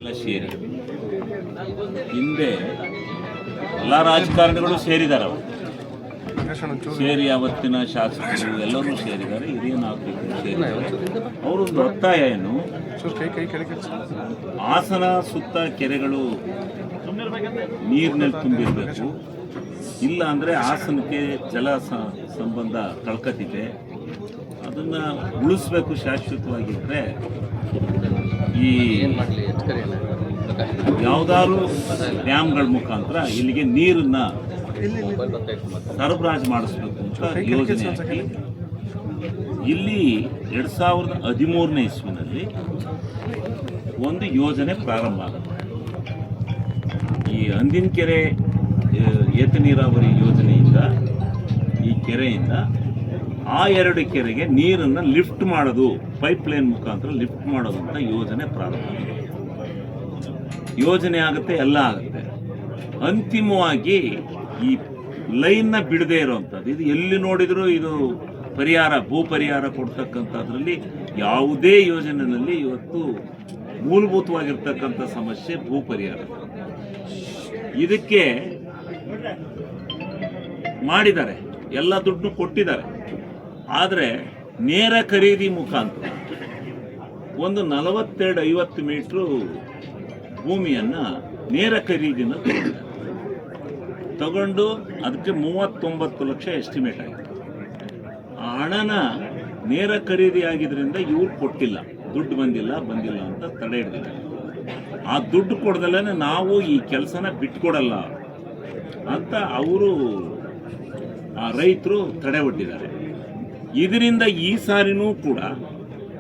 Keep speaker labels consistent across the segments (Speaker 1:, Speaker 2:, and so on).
Speaker 1: ಸೇರಿ ಹಿಂದೆ ಎಲ್ಲ ರಾಜಕಾರಣಿಗಳು ಸೇರಿದ್ದಾರೆ. ಅವರು ಸೇರಿ ಅವತ್ತಿನ ಶಾಸಕರು ಎಲ್ಲರೂ ಸೇರಿದ್ದಾರೆ, ಹಿರಿಯ ನಾಗರಿಕರು ಸೇರಿದ್ದಾರೆ. ಅವರೊಂದು ಒತ್ತಾಯ ಏನು, ಹಾಸನ ಸುತ್ತ ಕೆರೆಗಳು ನೀರಿನಲ್ಲಿ ತುಂಬಿರಬೇಕು, ಇಲ್ಲ ಅಂದರೆ ಹಾಸನಕ್ಕೆ ಜಲ ಸಂಬಂಧ ಕಳ್ಕತ್ತಿದೆ, ಅದನ್ನು ಉಳಿಸ್ಬೇಕು ಶಾಶ್ವತವಾಗಿದ್ದರೆ ಈ ಯಾವುದಾದ್ರು ಡ್ಯಾಮ್ಗಳ ಮುಖಾಂತರ ಇಲ್ಲಿಗೆ ನೀರನ್ನ ಸರಬರಾಜು ಮಾಡಿಸ್ಬೇಕು ಅಂತ ಯೋಜನೆ ಹಾಕಿ ಇಲ್ಲಿ 2013ನೇ ಇಸ್ವಿನಲ್ಲಿ ಒಂದು ಯೋಜನೆ ಪ್ರಾರಂಭ ಆಗುತ್ತೆ. ಈ ಹಂದಿನ ಕೆರೆ ಏತ ನೀರಾವರಿ ಯೋಜನೆಯಿಂದ ಈ ಕೆರೆಯಿಂದ ಆ 2 ಕೆರೆಗೆ ನೀರನ್ನು ಲಿಫ್ಟ್ ಮಾಡೋದು, ಪೈಪ್ಲೈನ್ ಮುಖಾಂತರ ಲಿಫ್ಟ್ ಮಾಡೋದು ಅಂತ ಯೋಜನೆ ಪ್ರಾರಂಭ ಆಗುತ್ತೆ. ಯೋಜನೆ ಆಗುತ್ತೆ, ಎಲ್ಲ ಆಗುತ್ತೆ. ಅಂತಿಮವಾಗಿ ಈ ಲೈನ್ನ ಬಿಡದೇ ಇರೋವಂಥದ್ದು, ಇದು ಎಲ್ಲಿ ನೋಡಿದರೂ ಇದು ಪರಿಹಾರ, ಭೂ ಪರಿಹಾರ ಕೊಡ್ತಕ್ಕಂಥದ್ರಲ್ಲಿ ಯಾವುದೇ ಯೋಜನೆಯಲ್ಲಿ ಇವತ್ತು ಮೂಲಭೂತವಾಗಿರ್ತಕ್ಕಂಥ ಸಮಸ್ಯೆ ಭೂ ಪರಿಹಾರ. ಇದಕ್ಕೆ ಮಾಡಿದ್ದಾರೆ, ಎಲ್ಲ ದುಡ್ಡು ಕೊಟ್ಟಿದ್ದಾರೆ. ಆದರೆ ನೇರ ಖರೀದಿ ಮುಖಾಂತರ ಒಂದು 42-50 ಮೀಟ್ರು ಭೂಮಿಯನ್ನು ನೇರ ಖರೀದಿನ ತಗೊಂಡು ಅದಕ್ಕೆ 39 ಲಕ್ಷ ಎಸ್ಟಿಮೇಟ್ ಆಗಿದೆ. ಆ ಹಣನ ನೇರ ಖರೀದಿ ಆಗಿದ್ರಿಂದ ಇವ್ರು ಕೊಟ್ಟಿಲ್ಲ, ದುಡ್ಡು ಬಂದಿಲ್ಲ ಅಂತ ತಡೆ ಹಿಡಿದಿದ್ದಾರೆ. ಆ ದುಡ್ಡು ಕೊಡ್ದಲ್ಲೇ ನಾವು ಈ ಕೆಲಸನ ಬಿಟ್ಕೊಡಲ್ಲ ಅಂತ ಅವರು ಆ ರೈತರು ತಡೆ ಒಡ್ಡಿದ್ದಾರೆ. ಇದರಿಂದ ಈ ಸಾರಿನೂ ಕೂಡ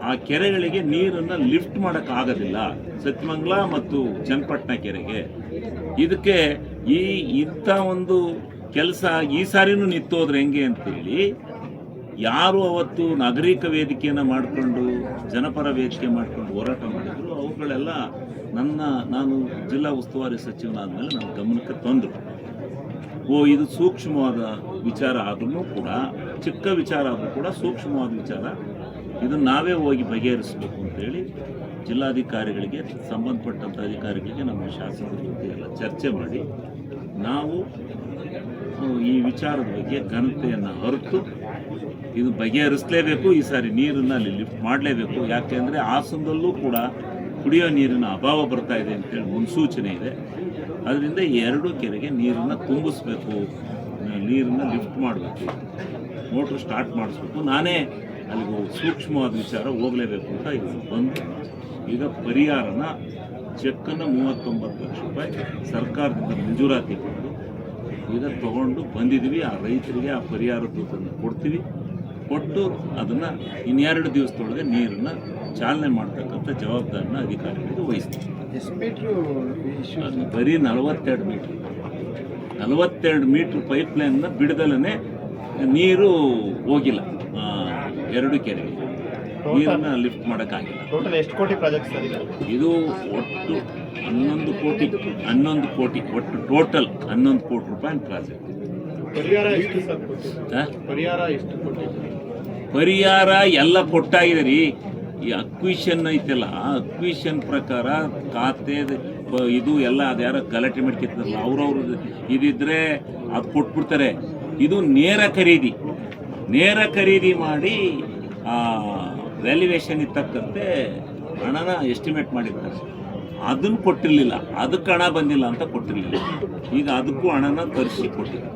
Speaker 1: ಆ ಕೆರೆಗಳಿಗೆ ನೀರನ್ನು ಲಿಫ್ಟ್ ಮಾಡೋಕ್ಕಾಗೋದಿಲ್ಲ, ಸತ್ಯಮಂಗಲ ಮತ್ತು ಚನ್ನಪಟ್ಟಣ ಕೆರೆಗೆ. ಇದಕ್ಕೆ ಇಂಥ ಒಂದು ಕೆಲಸ ಈ ಸಾರಿನೂ ನಿಂತೋದ್ರೆ ಹೆಂಗೆ ಅಂತೇಳಿ ಯಾರು ಅವತ್ತು ನಾಗರಿಕ ವೇದಿಕೆಯನ್ನು ಮಾಡಿಕೊಂಡು, ಜನಪರ ವೇದಿಕೆ ಮಾಡಿಕೊಂಡು ಹೋರಾಟ ಮಾಡಿದ್ರು, ಅವುಗಳೆಲ್ಲ ನಾನು ಜಿಲ್ಲಾ ಉಸ್ತುವಾರಿ ಸಚಿವನಾದ ಮೇಲೆ ನನ್ನ ಗಮನಕ್ಕೆ ತಂದರು. ಇದು ಸೂಕ್ಷ್ಮವಾದ ವಿಚಾರ ಆದ್ರೂ ಕೂಡ, ಚಿಕ್ಕ ವಿಚಾರ ಆದರೂ ಕೂಡ ಸೂಕ್ಷ್ಮವಾದ ವಿಚಾರ, ಇದನ್ನು ನಾವೇ ಹೋಗಿ ಬಗೆಹರಿಸಬೇಕು ಅಂತೇಳಿ ಜಿಲ್ಲಾಧಿಕಾರಿಗಳಿಗೆ, ಸಂಬಂಧಪಟ್ಟಂಥ ಅಧಿಕಾರಿಗಳಿಗೆ, ನಮ್ಮ ಶಾಸಕರ ಜೊತೆ ಎಲ್ಲ ಚರ್ಚೆ ಮಾಡಿ ನಾವು ಈ ವಿಚಾರದ ಬಗ್ಗೆ ಘನತೆಯನ್ನು ಹೊರತು ಇದು ಬಗೆಹರಿಸಲೇಬೇಕು. ಈ ಸಾರಿ ನೀರನ್ನು ಅಲ್ಲಿ ಲಿಫ್ಟ್ ಮಾಡಲೇಬೇಕು. ಯಾಕೆಂದರೆ ಹಾಸನದಲ್ಲೂ ಕೂಡ ಕುಡಿಯೋ ನೀರಿನ ಅಭಾವ ಬರ್ತಾ ಇದೆ ಅಂತೇಳಿ ಮುನ್ಸೂಚನೆ ಇದೆ. ಅದರಿಂದ ಈ 2 ಕೆರೆಗೆ ನೀರನ್ನು ತುಂಬಿಸ್ಬೇಕು, ನೀರನ್ನು ಲಿಫ್ಟ್ ಮಾಡಬೇಕು, ಮೋಟ್ರ್ ಸ್ಟಾರ್ಟ್ ಮಾಡಿಸ್ಬೇಕು. ನಾನೇ ಅಲ್ಲಿಗೆ ಸೂಕ್ಷ್ಮವಾದ ವಿಚಾರ ಹೋಗಲೇಬೇಕು ಅಂತ ಇದು ಬಂದು ಈಗ ಪರಿಹಾರನ ಚೆಕ್ಕನ್ನು 39 ಲಕ್ಷ ರೂಪಾಯಿ ಸರ್ಕಾರದಿಂದ ಮಂಜೂರಾತಿ ಕೊಟ್ಟು ಈಗ ತಗೊಂಡು ಬಂದಿದ್ದೀವಿ. ಆ ರೈತರಿಗೆ ಆ ಪರಿಹಾರ ದುಡ್ಡನ್ನು ಕೊಡ್ತೀವಿ, ಕೊಟ್ಟು ಅದನ್ನು ಇನ್ನು 2 ದಿವಸದೊಳಗೆ ನೀರನ್ನು ಚಾಲನೆ ಮಾಡ್ತಕ್ಕಂಥ ಜವಾಬ್ದಾರಿನ ಅಧಿಕಾರಿಗಳಿಗೆ ವಹಿಸ್ತೀವಿ. ಅದು ಬರೀ 42 ಮೀಟ್ರ್ ಪೈಪ್ಲೈನ್ನ ಬಿಡದಲ್ಲೇ ನೀರು ಹೋಗಿಲ್ಲ 2 ಕೆರೆಗೆ, ನೀರನ್ನು ಲಿಫ್ಟ್ ಮಾಡೋಕ್ಕಾಗಿಲ್ಲ.
Speaker 2: ಎಷ್ಟು ಕೋಟಿ ಪ್ರಾಜೆಕ್ಟ್ ಸರ್
Speaker 1: ಇದು? ಒಟ್ಟು 11 ಕೋಟಿ, ಒಟ್ಟು ಟೋಟಲ್ 11 ಕೋಟಿ ರೂಪಾಯಿ ಪ್ರಾಜೆಕ್ಟ್. ಪರಿಹಾರ ಎಲ್ಲ ಕೊಟ್ಟಾಗಿದೆ ರೀ. ಈ ಅಕ್ವಿಷನ್ ಐತಲ್ಲ, ಅಕ್ವಿಷನ್ ಪ್ರಕಾರ ಖಾತೆ ಇದು ಎಲ್ಲ ಅದ್ಯಾರೋ ಗಲಾಟೆ ಮಾಡ್ಕಿರ್ತಾರಲ್ಲ, ಅವ್ರವ್ರು ಇದಿದ್ರೆ ಅದು ಕೊಟ್ಬಿಡ್ತಾರೆ. ಇದು ನೇರ ಖರೀದಿ ಮಾಡಿ ವ್ಯಾಲ್ಯೂಯೇಷನ್ ಇರ್ತಕ್ಕಂತೆ ಹಣನ ಎಸ್ಟಿಮೇಟ್ ಮಾಡಿರ್ತಾರೆ. ಅದನ್ನು ಕೊಟ್ಟಿರಲಿಲ್ಲ, ಅದಕ್ಕೆ ಹಣ ಬಂದಿಲ್ಲ ಅಂತ ಕೊಟ್ಟಿರಲಿಲ್ಲ. ಈಗ ಅದಕ್ಕೂ ಹಣನ ತರಿಸಿ ಕೊಟ್ಟಿದ್ದಾರೆ.